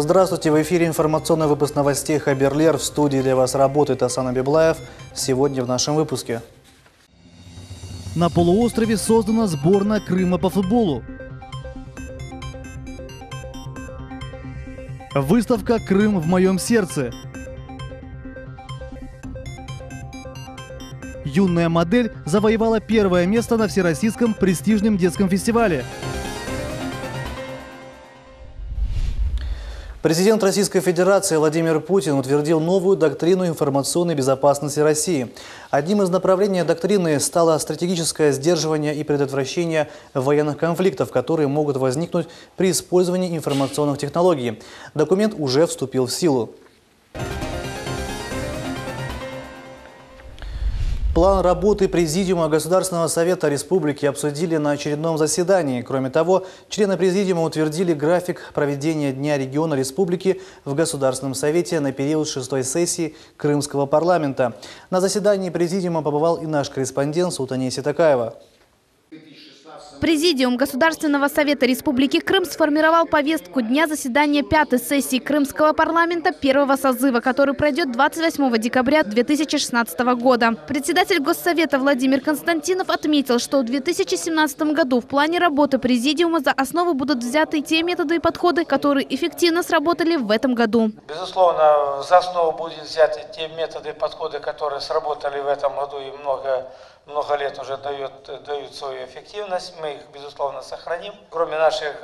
Здравствуйте, в эфире информационный выпуск новостей Хаберлер. В студии для вас работает Асан Абиблаев. Сегодня в нашем выпуске. На полуострове создана сборная Крыма по футболу. Выставка «Крым в моем сердце». Юная модель завоевала первое место на всероссийском престижном детском фестивале. Президент Российской Федерации Владимир Путин утвердил новую доктрину информационной безопасности России. Одним из направлений доктрины стало стратегическое сдерживание и предотвращение военных конфликтов, которые могут возникнуть при использовании информационных технологий. Документ уже вступил в силу. План работы Президиума Государственного Совета Республики обсудили на очередном заседании. Кроме того, члены Президиума утвердили график проведения Дня региона Республики в Государственном Совете на период 6-й сессии Крымского парламента. На заседании Президиума побывал и наш корреспондент Султания Ситакаева. Президиум Государственного Совета Республики Крым сформировал повестку дня заседания 5-й сессии Крымского парламента первого созыва, который пройдет 28 декабря 2016 года. Председатель Госсовета Владимир Константинов отметил, что в 2017 году в плане работы Президиума за основу будут взяты те методы и подходы, которые эффективно сработали в этом году. Безусловно, за основу будут взяты те методы и подходы, которые сработали в этом году и много лет уже дают свою эффективность. Мы их, безусловно, сохраним. Кроме наших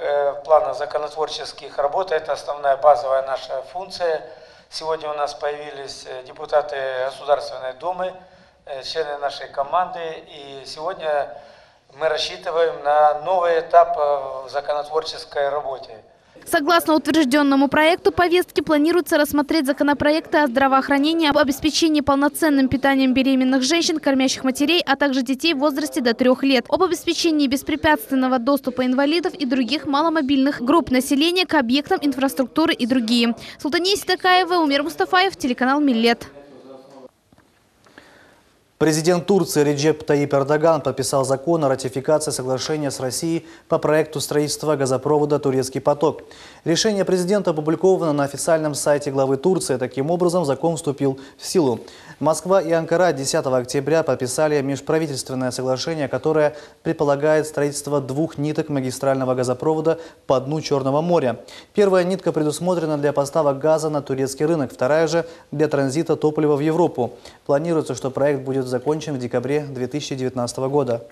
планов законотворческих работ, это основная базовая наша функция. Сегодня у нас появились депутаты Государственной Думы, члены нашей команды. И сегодня мы рассчитываем на новый этап в законотворческой работе. Согласно утвержденному проекту повестки, планируется рассмотреть законопроекты о здравоохранении, об обеспечении полноценным питанием беременных женщин, кормящих матерей, а также детей в возрасте до 3 лет, об обеспечении беспрепятственного доступа инвалидов и других маломобильных групп населения к объектам инфраструктуры и другие. Султания Ситакаева, Умер Мустафаев, телеканал Миллет. Президент Турции Реджеп Таyyip Эрдоган подписал закон о ратификации соглашения с Россией по проекту строительства газопровода «Турецкий поток». Решение президента опубликовано на официальном сайте главы Турции. Таким образом, закон вступил в силу. Москва и Анкара 10 октября подписали межправительственное соглашение, которое предполагает строительство 2 ниток магистрального газопровода по дну Черного моря. Первая нитка предусмотрена для поставок газа на турецкий рынок, вторая же для транзита топлива в Европу. Планируется, что проект будет закончен в декабре 2019 года.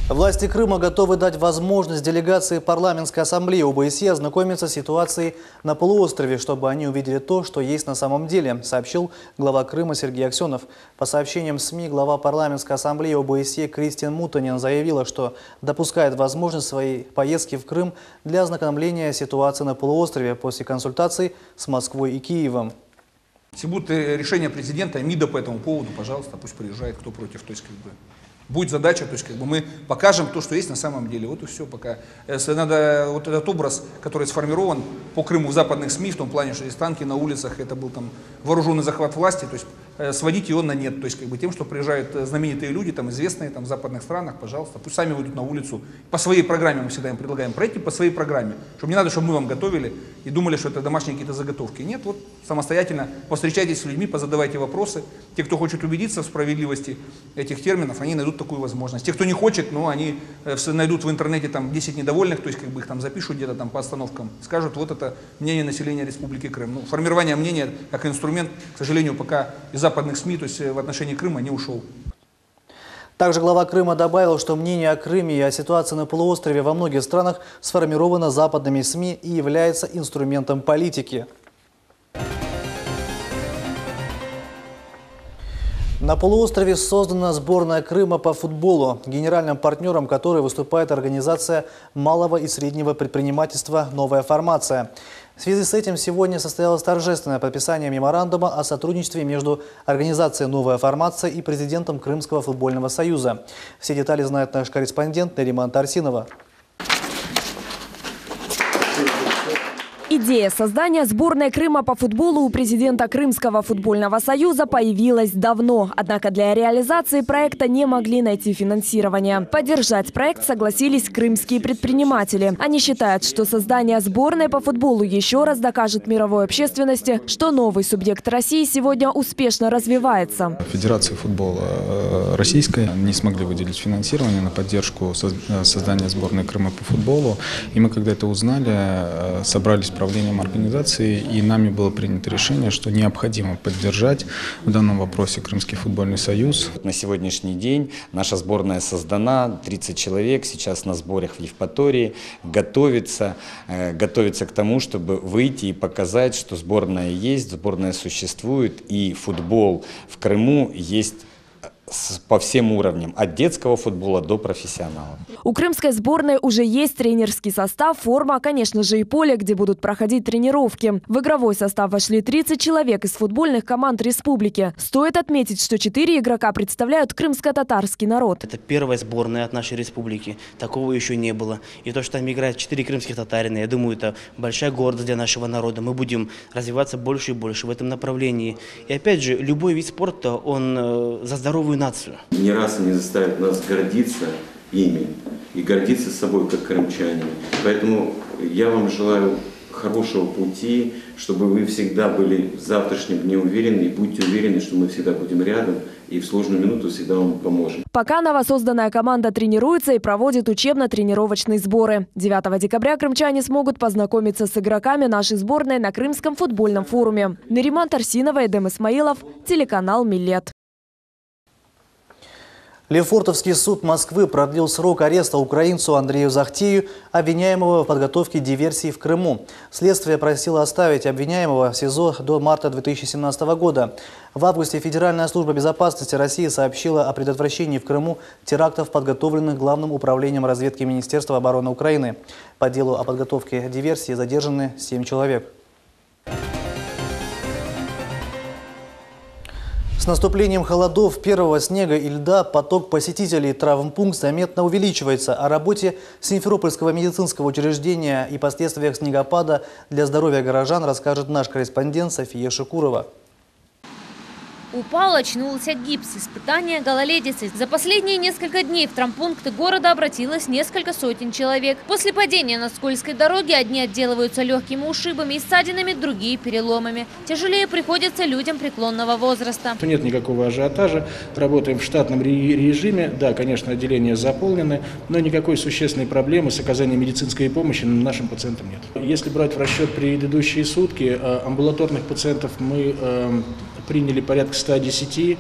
Власти Крыма готовы дать возможность делегации парламентской ассамблеи ОБСЕ ознакомиться с ситуацией на полуострове, чтобы они увидели то, что есть на самом деле, сообщил глава Крыма Сергей Аксенов. По сообщениям СМИ, глава парламентской ассамблеи ОБСЕ Кристин Мутанин заявила, что допускает возможность своей поездки в Крым для ознакомления ситуации на полуострове после консультаций с Москвой и Киевом. Если будут решения президента и МИДа по этому поводу, пожалуйста, пусть приезжает, кто против, то есть будет задача, то есть мы покажем то, что есть на самом деле. Вот и все пока. Надо вот этот образ, который сформирован по Крыму в западных СМИ, в том плане, что есть танки на улицах, это был там вооруженный захват власти, то есть сводить его на нет. То есть тем, что приезжают знаменитые люди, там известные там в западных странах, пожалуйста, пусть сами выйдут на улицу. По своей программе мы всегда им предлагаем пройти, по своей программе. Чтобы не надо, чтобы мы вам готовили и думали, что это домашние какие-то заготовки. Нет, вот самостоятельно повстречайтесь с людьми, позадавайте вопросы. Те, кто хочет убедиться в справедливости этих терминов, они найдут такую возможность. Те, кто не хочет, они найдут в интернете там 10 недовольных, то есть их там запишут где-то там по остановкам, скажут, вот это мнение населения Республики Крым. Формирование мнения как инструмент, к сожалению, пока из западных СМИ, то есть в отношении Крыма не ушел. Также глава Крыма добавил, что мнение о Крыме и о ситуации на полуострове во многих странах сформировано западными СМИ и является инструментом политики. На полуострове создана сборная Крыма по футболу, генеральным партнером которой выступает организация малого и среднего предпринимательства «Новая формация». В связи с этим сегодня состоялось торжественное подписание меморандума о сотрудничестве между организацией «Новая формация» и президентом Крымского футбольного союза. Все детали знает наш корреспондент Нариман Тарсинова. Идея создания сборной Крыма по футболу у президента Крымского футбольного союза появилась давно. Однако для реализации проекта не могли найти финансирование. Поддержать проект согласились крымские предприниматели. Они считают, что создание сборной по футболу еще раз докажет мировой общественности, что новый субъект России сегодня успешно развивается. Федерация футбола российской не смогли выделить финансирование на поддержку создания сборной Крыма по футболу. И мы, когда это узнали, собрались правлением организации, и нами было принято решение, что необходимо поддержать в данном вопросе Крымский футбольный союз. На сегодняшний день наша сборная создана, 30 человек сейчас на сборах в Евпатории, готовится к тому, чтобы выйти и показать, что сборная есть, сборная существует, и футбол в Крыму есть по всем уровням, от детского футбола до профессионалов. У крымской сборной уже есть тренерский состав, форма, конечно же, и поле, где будут проходить тренировки. В игровой состав вошли 30 человек из футбольных команд республики. Стоит отметить, что 4 игрока представляют крымско-татарский народ. Это первая сборная от нашей республики. Такого еще не было. И то, что там играют 4 крымских татарина, я думаю, это большая гордость для нашего народа. Мы будем развиваться больше и больше в этом направлении. И опять же, любой вид спорта, он за здоровую нацию. Не раз они заставят нас гордиться ими и гордиться собой как крымчане. Поэтому я вам желаю хорошего пути, чтобы вы всегда были в завтрашнем дне уверены, и будьте уверены, что мы всегда будем рядом и в сложную минуту всегда вам поможем. Пока новосозданная команда тренируется и проводит учебно-тренировочные сборы. 9 декабря крымчане смогут познакомиться с игроками нашей сборной на Крымском футбольном форуме. Нариман Тарсинова, Эдем Исмаилов, телеканал «Милет». Лефортовский суд Москвы продлил срок ареста украинцу Андрею Захтею, обвиняемого в подготовке диверсии в Крыму. Следствие просило оставить обвиняемого в СИЗО до марта 2017 года. В августе Федеральная служба безопасности России сообщила о предотвращении в Крыму терактов, подготовленных Главным управлением разведки Министерства обороны Украины. По делу о подготовке диверсии задержаны 7 человек. С наступлением холодов, первого снега и льда поток посетителей травмпункт заметно увеличивается. О работе Симферопольского медицинского учреждения и последствиях снегопада для здоровья горожан расскажет наш корреспондент София Шикурова. Упал, очнулся гипс. Испытание гололедицы. За последние несколько дней в травмпункты города обратилось несколько сотен человек. После падения на скользкой дороге одни отделываются легкими ушибами и ссадинами, другие переломами. Тяжелее приходится людям преклонного возраста. Нет никакого ажиотажа. Работаем в штатном режиме. Да, конечно, отделения заполнены, но никакой существенной проблемы с оказанием медицинской помощи нашим пациентам нет. Если брать в расчет предыдущие сутки, амбулаторных пациентов мы приняли порядка 110,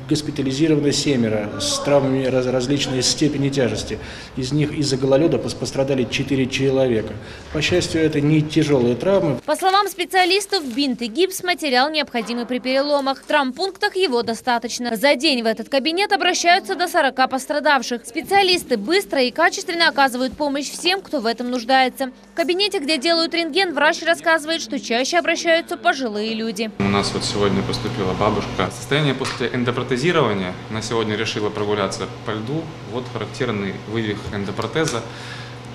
госпитализировано 7 с травмами различной степени тяжести. Из них из-за гололеда пострадали 4 человека. По счастью, это не тяжелые травмы. По словам специалистов, бинт и гипс – материал, необходимый при переломах. В травмпунктах его достаточно. За день в этот кабинет обращаются до 40 пострадавших. Специалисты быстро и качественно оказывают помощь всем, кто в этом нуждается. В кабинете, где делают рентген, врач рассказывает, что чаще обращаются пожилые люди. У нас вот сегодня поступила бабушка. Состояние после эндопротезирования. Она сегодня решила прогуляться по льду. Вот характерный вывих эндопротеза.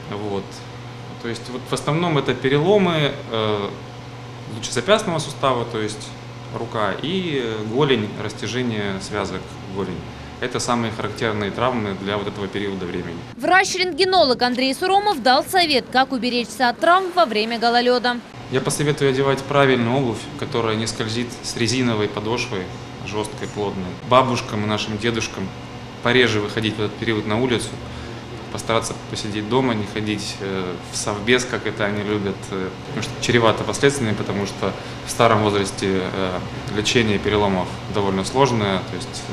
Вот. То есть вот в основном это переломы лучезапястного сустава, то есть рука, и голень, растяжение связок голени. Это самые характерные травмы для вот этого периода времени. Врач-рентгенолог Андрей Суромов дал совет, как уберечься от травм во время гололеда. Я посоветую одевать правильную обувь, которая не скользит с резиновой подошвой, жесткой, плотной. Бабушкам и нашим дедушкам пореже выходить в этот период на улицу, постараться посидеть дома, не ходить в совбез, как это они любят, потому что чревато последствиями, потому что в старом возрасте лечение переломов довольно сложное, то есть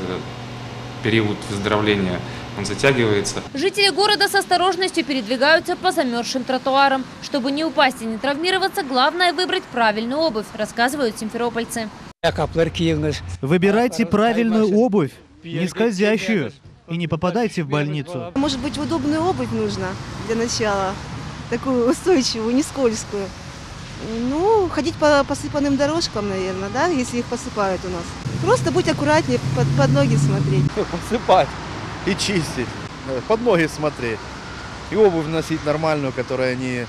период выздоровления он затягивается. Жители города с осторожностью передвигаются по замерзшим тротуарам. Чтобы не упасть и не травмироваться, главное выбрать правильную обувь, рассказывают симферопольцы. Выбирайте правильную обувь, не скользящую, и не попадайте в больницу. Может быть, удобную обувь нужно для начала, такую устойчивую, не скользкую. Ну, ходить по посыпанным дорожкам, наверное, да, если их посыпают у нас. Просто будь аккуратнее, под ноги смотреть. Посыпать и чистить, под ноги смотреть. И обувь носить нормальную, которая не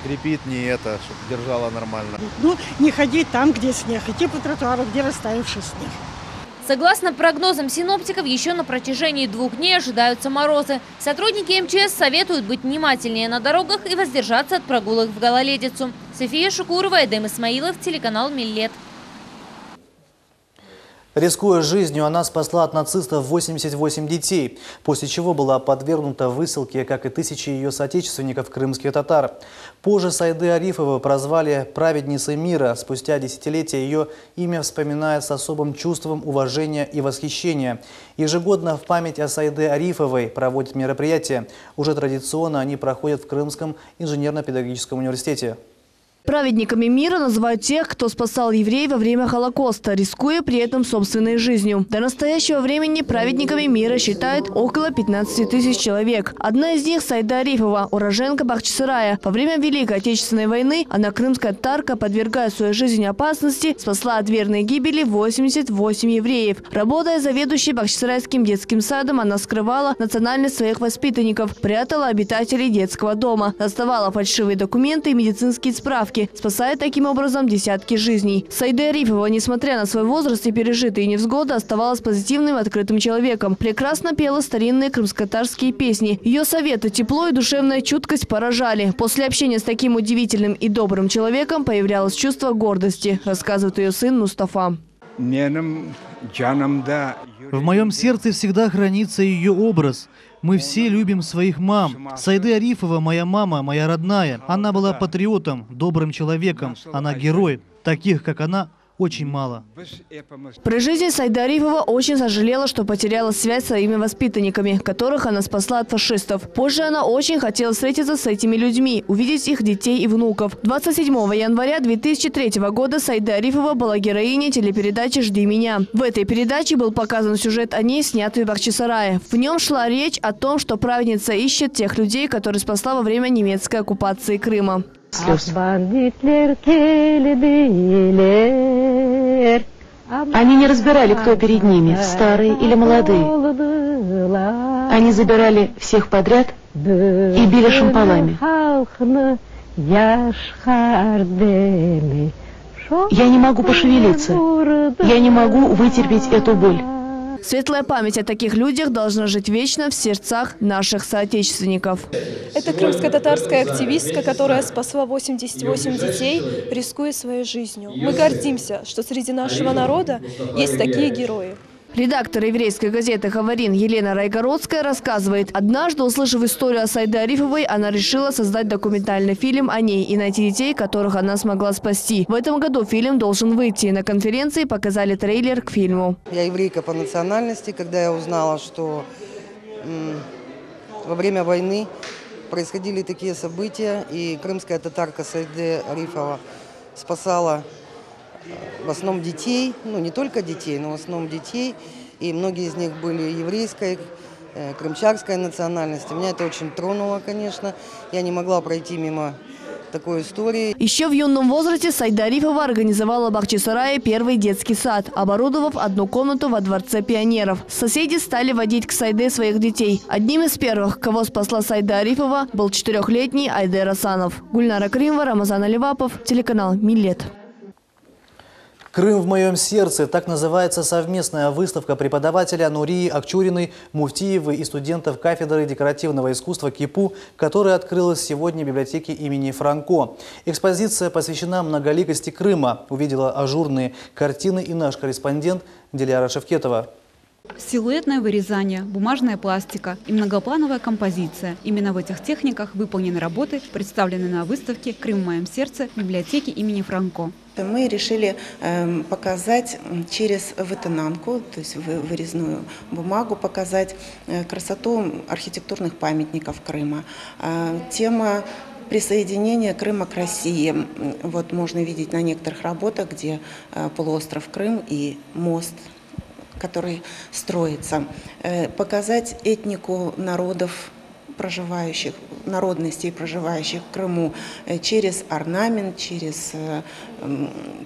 скрипит, не это, чтобы держала нормально. Ну, не ходить там, где снег, идти по тротуару, где растаявший снег. Согласно прогнозам синоптиков, еще на протяжении 2 дней ожидаются морозы. Сотрудники МЧС советуют быть внимательнее на дорогах и воздержаться от прогулок в гололедицу. София Шукурова, Эдем Исмаилов, телеканал «Миллет». Рискуя жизнью, она спасла от нацистов 88 детей, после чего была подвергнута высылке, как и тысячи ее соотечественников крымских татар. Позже Саиде Арифову прозвали «праведницей мира». Спустя десятилетия ее имя вспоминает с особым чувством уважения и восхищения. Ежегодно в память о Саиде Арифовой проводят мероприятия. Уже традиционно они проходят в Крымском инженерно-педагогическом университете. Праведниками мира называют тех, кто спасал евреев во время Холокоста, рискуя при этом собственной жизнью. До настоящего времени праведниками мира считают около 15 тысяч человек. Одна из них – Саида Арифова, уроженка Бахчисарая. Во время Великой Отечественной войны она, крымская татарка, подвергая свою жизнь опасности, спасла от верной гибели 88 евреев. Работая заведующей Бахчисарайским детским садом, она скрывала национальность своих воспитанников, прятала обитателей детского дома, доставала фальшивые документы и медицинские справки, спасая таким образом десятки жизней. Саида Арифова, несмотря на свой возраст и пережитые невзгоды, оставалась позитивным и открытым человеком. Прекрасно пела старинные крымско-татарские песни. Ее советы, тепло и душевная чуткость поражали. После общения с таким удивительным и добрым человеком появлялось чувство гордости, рассказывает ее сын Мустафа. В моем сердце всегда хранится ее образ. Мы все любим своих мам. Саида Арифова – моя мама, моя родная. Она была патриотом, добрым человеком. Она герой. Таких, как она, очень мало. При жизни Саида Арифова очень сожалела, что потеряла связь с своими воспитанниками, которых она спасла от фашистов. Позже она очень хотела встретиться с этими людьми, увидеть их детей и внуков. 27 января 2003 года Саида Арифова была героиней телепередачи «Жди меня». В этой передаче был показан сюжет о ней, снятый в Бахчисарае. В нем шла речь о том, что праведница ищет тех людей, которые спасла во время немецкой оккупации Крыма. Они не разбирали, кто перед ними, старые или молодые. Они забирали всех подряд и били шампалами. Я не могу пошевелиться. Я не могу вытерпеть эту боль. Светлая память о таких людях должна жить вечно в сердцах наших соотечественников. Это крымско-татарская активистка, которая спасла 88 детей, рискуя своей жизнью. Мы гордимся, что среди нашего народа есть такие герои. Редактор еврейской газеты «Хаварин» Елена Райгородская рассказывает, однажды, услышав историю о Саиде Арифовой, она решила создать документальный фильм о ней и найти детей, которых она смогла спасти. В этом году фильм должен выйти. На конференции показали трейлер к фильму. Я еврейка по национальности. Когда я узнала, что во время войны происходили такие события, и крымская татарка Саида Арифова спасала в основном детей, ну не только детей, но в основном детей, и многие из них были еврейской, крымчарской национальности. Меня это очень тронуло, конечно. Я не могла пройти мимо такой истории. Еще в юном возрасте Саида Арифова организовала в Бахчисарае первый детский сад, оборудовав одну комнату во Дворце пионеров. Соседи стали водить к Саиде своих детей. Одним из первых, кого спасла Саида Арифова, был 4-летний Айдер Асанов. Гульнара Кримова, Рамазан Аливапов, телеканал «Миллет». «Крым в моем сердце» – так называется совместная выставка преподавателя Нурии Акчуриной, Муфтиевой и студентов кафедры декоративного искусства КИПУ, которая открылась сегодня в библиотеке имени Франко. Экспозиция посвящена многоликости Крыма. Увидела ажурные картины и наш корреспондент Диляра Шевкетова. Силуэтное вырезание, бумажная пластика и многоплановая композиция. Именно в этих техниках выполнены работы, представленные на выставке «Крым в моем сердце» в библиотеке имени Франко. Мы решили показать через вытонанку, то есть вырезную бумагу, показать красоту архитектурных памятников Крыма. Тема присоединения Крыма к России. Вот можно видеть на некоторых работах, где полуостров Крым и мост, который строится. Показать этнику народов проживающих, народностей, проживающих в Крыму, через орнамент, через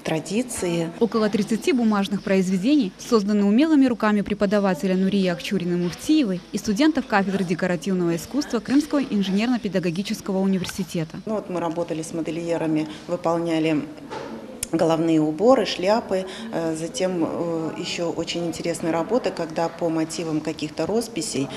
традиции. Около 30 бумажных произведений созданы умелыми руками преподавателя Нурии Акчуриной-Муфтиевой и студентов кафедры декоративного искусства Крымского инженерно-педагогического университета. Вот мы работали с модельерами, выполняли головные уборы, шляпы. Затем еще очень интересная работа, когда по мотивам каких-то росписей,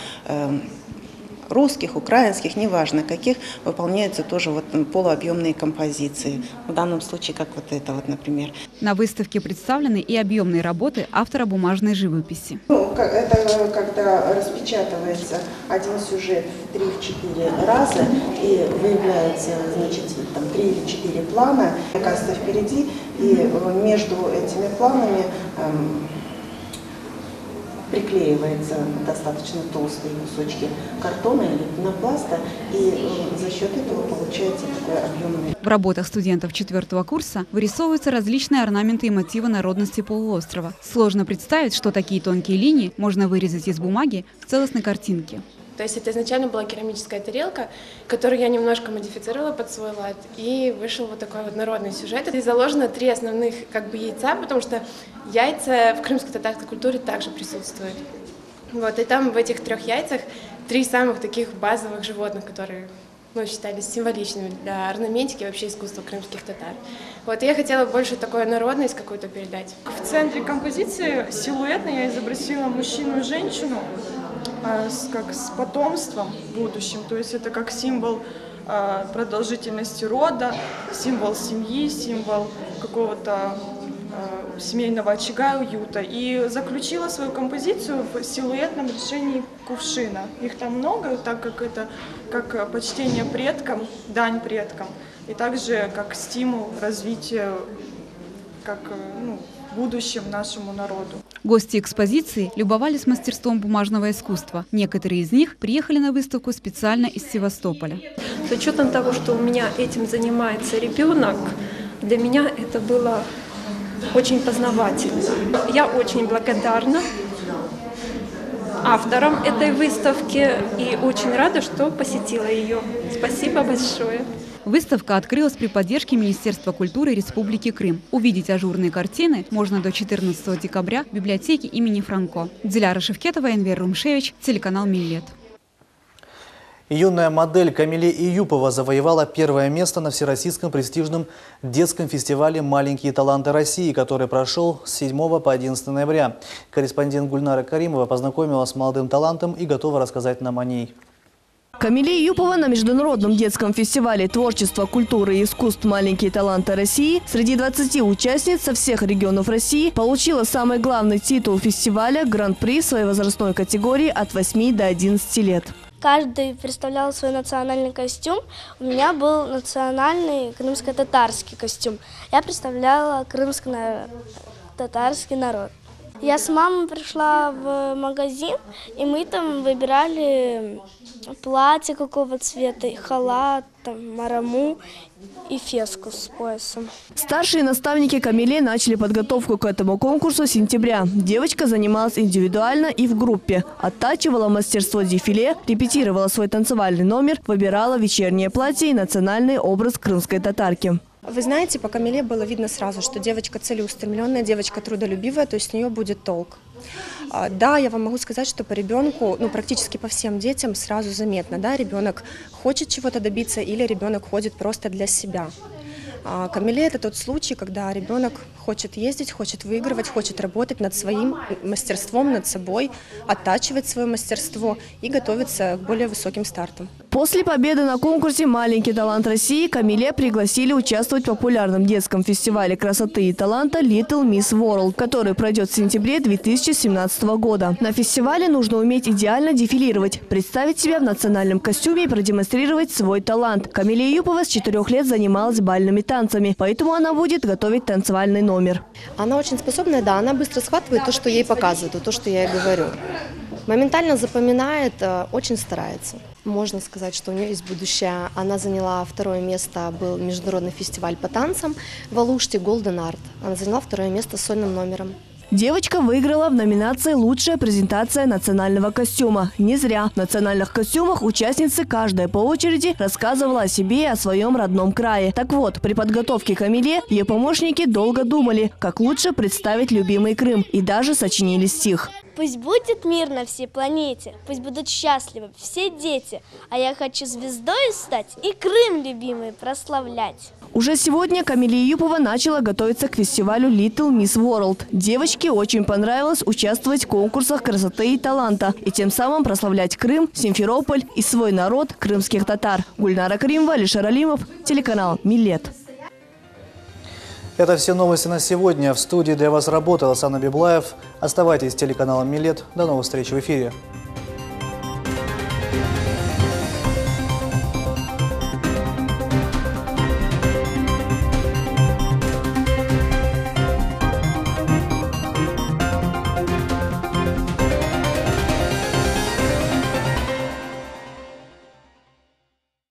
русских, украинских, неважно каких, выполняются тоже вот полуобъемные композиции. В данном случае, как вот это вот, например. На выставке представлены и объемные работы автора бумажной живописи. Это когда распечатывается один сюжет 3-4 раза и выявляется, значит, там 3 или 4 плана, оказывается впереди, и между этими планами приклеивается достаточно толстые кусочки картона или пенопласта, и за счет этого получается такой объемный. В работах студентов 4-го курса вырисовываются различные орнаменты и мотивы народности полуострова. Сложно представить, что такие тонкие линии можно вырезать из бумаги в целостной картинке. То есть это изначально была керамическая тарелка, которую я немножко модифицировала под свой лад, и вышел вот такой вот народный сюжет. И заложено 3 основных яйца, потому что яйца в крымско-татарской культуре также присутствуют. Вот, и там в этих 3 яйцах 3 самых таких базовых животных, которые считались символичными для орнаментики и вообще искусства крымских татар. Вот, и я хотела больше такой народность какую-то передать. В центре композиции силуэтно я изобразила мужчину и женщину, с потомством в будущем. То есть это как символ продолжительности рода, символ семьи, символ какого-то семейного очага, уюта. И заключила свою композицию в силуэтном решении кувшина. их там много, так как это как почтение предкам, дань предкам, и также как стимул развития, как в будущем нашему народу. Гости экспозиции любовались мастерством бумажного искусства. Некоторые из них приехали на выставку специально из Севастополя. С учетом того, что у меня этим занимается ребенок, для меня это было очень познавательно. Я очень благодарна авторам этой выставки и очень рада, что посетила ее. Спасибо большое. Выставка открылась при поддержке Министерства культуры Республики Крым. Увидеть ажурные картины можно до 14 декабря в библиотеке имени Франко. Диляра Шевкетова, Энвер Румшевич, телеканал Миллет. Юная модель Камиле Июпова завоевала 1-е место на всероссийском престижном детском фестивале «Маленькие таланты России», который прошел с 7 по 11 ноября. Корреспондент Гульнара Каримова познакомилась с молодым талантом и готова рассказать нам о ней. Камиле Июпова на международном детском фестивале творчества, культуры и искусств «Маленькие таланты России» среди 20 участниц со всех регионов России получила самый главный титул фестиваля – гран-при своей возрастной категории от 8 до 11 лет. Каждый представлял свой национальный костюм. У меня был национальный крымско-татарский костюм. Я представляла крымско-татарский народ. Я с мамой пришла в магазин, и мы там выбирали платье какого цвета, халат, мараму и феску с поясом. Старшие наставники Камиле начали подготовку к этому конкурсу с сентября. Девочка занималась индивидуально и в группе. Оттачивала мастерство дефиле, репетировала свой танцевальный номер, выбирала вечернее платье и национальный образ крымской татарки. Вы знаете, по Камиле было видно сразу, что девочка целеустремленная, девочка трудолюбивая, то есть с нее будет толк. Да, я вам могу сказать, что по ребенку, практически по всем детям сразу заметно, да, ребенок хочет чего-то добиться или ребенок ходит просто для себя. Камиле – это тот случай, когда ребенок хочет ездить, хочет выигрывать, хочет работать над своим мастерством, над собой, оттачивать свое мастерство и готовиться к более высоким стартам. После победы на конкурсе «Маленький талант России» Камиле пригласили участвовать в популярном детском фестивале красоты и таланта Little Miss World, который пройдет в сентябре 2017 года. На фестивале нужно уметь идеально дефилировать, представить себя в национальном костюме и продемонстрировать свой талант. Камиле Июпова с 4 лет занималась бальными танцами, поэтому она будет готовить танцевальный номер. Она очень способная, да, она быстро схватывает то, что ей показывают, то, что я ей говорю. Моментально запоминает, очень старается. Можно сказать, что у нее есть будущее. Она заняла 2-е место, был международный фестиваль по танцам в Алуште, Golden Art. Она заняла 2-е место с сольным номером. Девочка выиграла в номинации «Лучшая презентация национального костюма». Не зря. В национальных костюмах участницы каждая по очереди рассказывала о себе и о своем родном крае. Так вот, при подготовке к Амеле ее помощники долго думали, как лучше представить любимый Крым, и даже сочинили стих. Пусть будет мир на всей планете, пусть будут счастливы все дети, а я хочу звездой стать и Крым любимый прославлять. Уже сегодня Камилия Юпова начала готовиться к фестивалю Little Miss World. Девочке очень понравилось участвовать в конкурсах красоты и таланта и тем самым прославлять Крым, Симферополь и свой народ крымских татар. Гульнара Каримова, Алишер Алимов, телеканал Милет. Это все новости на сегодня. В студии для вас работал Асан Абиблаев. Оставайтесь с телеканалом Милет. До новых встреч в эфире.